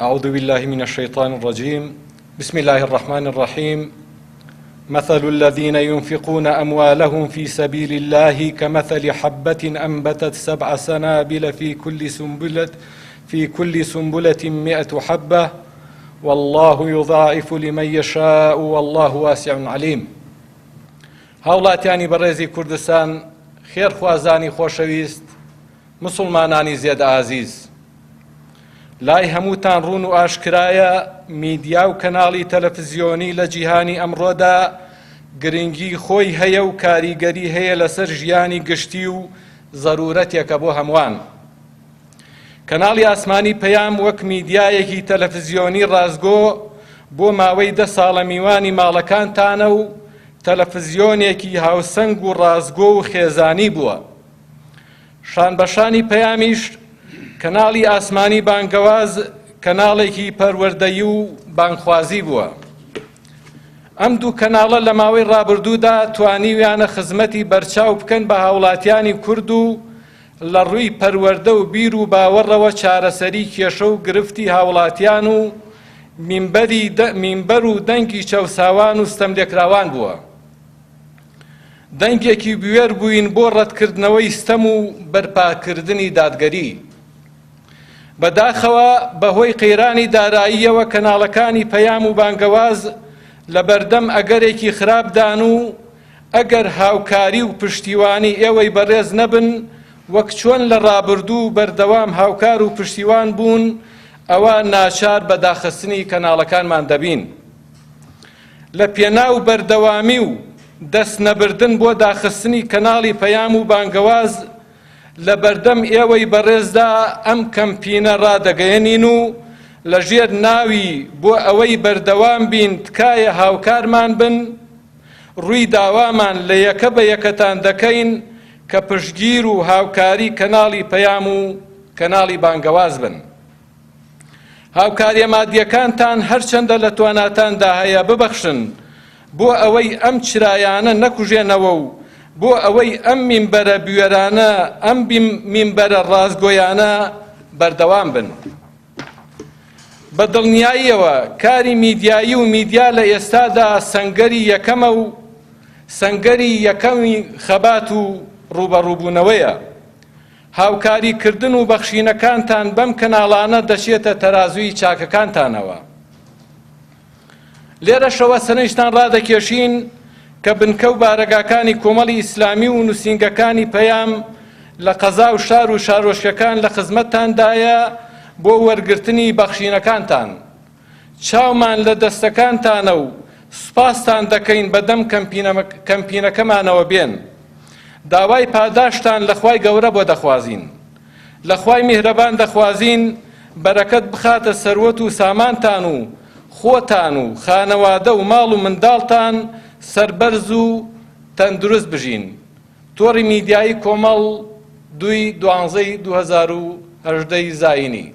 أعوذ بالله من الشيطان الرجيم بسم الله الرحمن الرحيم مثل الذين ينفقون أموالهم في سبيل الله كمثل حبة أنبتت 7 سنابل في كل سنبلة 100 حبة والله يضاعف لمن يشاء والله واسع عليم. هاوڵاتیانی بەڕێزی کوردستان، خێرخوازانی خۆشەویست، مسلمانانی زێد ئازیز، لای هەمووتان ڕوون و ئاشکرایە میدیا و کەناڵی تەلەڤیزیۆنی لە جیهانی ئەمڕۆدا گرنگی خۆی هەیە و کاریگەری هەیە لەسەر ژیانی گشتی و زەرورەتێکە بۆ هەمووان. کەناڵی ئاسمانی پەیام وەک میدیایەکی تەلەڤیزیۆنی ڕازگۆ بۆ ماوەی 10 ساڵە میوانی ماڵەکانتانە و تەلەڤیزیۆنێکی هاوسەنگ و ڕازگۆ و خێزانی بووە. شان بەشانی پەیامیش کەناڵی ئاسمانی بانگەواز کەناڵێکی پەروەردەیی و بانگخوازی بووە. ئەم دوو کەناڵە لە ماوەی ڕابردوودا توانیویانە خزمەتی بەرچاو بکەن بە هاوڵاتیانی کورد و لە ڕووی پەروەردە و بیر و باوەڕەوە چارەسەری کێشە و گرفتی هاوڵاتیان و مینبەر و دەنگی چەوساوان و ستەملێکراوان بووە. دەنگێکی بوێر بووین بۆ ڕەتکردنەوەی ستەم و بەرپاکردنی دادگەری. بەداخەوە بەهۆی قەیرانی داراییەوە کەناڵەکانی پەیام و بانگەواز لە بەردەم ئەگەرێکی خراپدان و ئەگەر هاوکاری و پشتیوانی ئێوەی بەڕێز نەبن وەک چۆن لە ڕابردوو بەردەوام هاوکار و پشتیوان بوون، ئەوە ناچار بە داخستنی کەناڵەکانمان دەبین. لە پێناو بەردەوامی و دەست نەبردن بۆ داخستنی کەناڵی پەیام و بانگەواز لە بەردەم ئێوەی بەڕێزدا ئەم کەمپینە ڕادەگەیەنین و لە ژێر ناوی بۆ ئەوەی بەردەوام بین تکایە هاوکارمان بن، ڕووی داوامان لە یەکە بە یەکەتان دەکەین کە پشتگیر و هاوکاری کەناڵی پەیام و کەناڵی بانگەواز بن. هاوکاریە مادیەکانتان هەرچەندە لە تواناتاندا هەیە ببەخشن بۆ ئەوەی ئەم چرایانە نەکوژێنەوە و بۆ ئەوەی ئەم مینبەرە بوێرانە، ئەم مینبەرە ڕازگۆیانە بەردەوام بن. بە دڵنیاییەوە کاری میدیایی و میدیا لە ئێستادا سەنگەری یەکەمە و سەنگەری یەکەمی خەبات و ڕوبەڕووبوونەوەیە. هاوکاریکردن و بەخشینەکانتان بەم کەناڵانە دەچێتە تەرازووی چاکەکانتانەوە. لێرەشەوە سەرنجتان ڕادەکێشین کە بنکە و بارەگاکانی کۆمەڵی ئیسلامی و نووسینگەکانی پەیام لە قەزا و شار و شارۆشکەکان لە خزمەتتاندایە بۆ وەرگرتنی بەخشینەکانتان. چاومان لە دەستەکانتانە و سوپاستان دەکەین بەدەم کەمپینەکەمانەوە بێن. داوای پاداشتان لە خوای گەورە بۆ دەخوازین. لە خوای میهرەبان دەخوازین بەرەکەت بخاتە سەروەت و سامانتان و خۆتان و خانەوادە و ماڵ و منداڵتان سەربەرز و تەندروست بژین. تۆڕی میدیایی کۆمەڵ 2/12/2018 زاینی.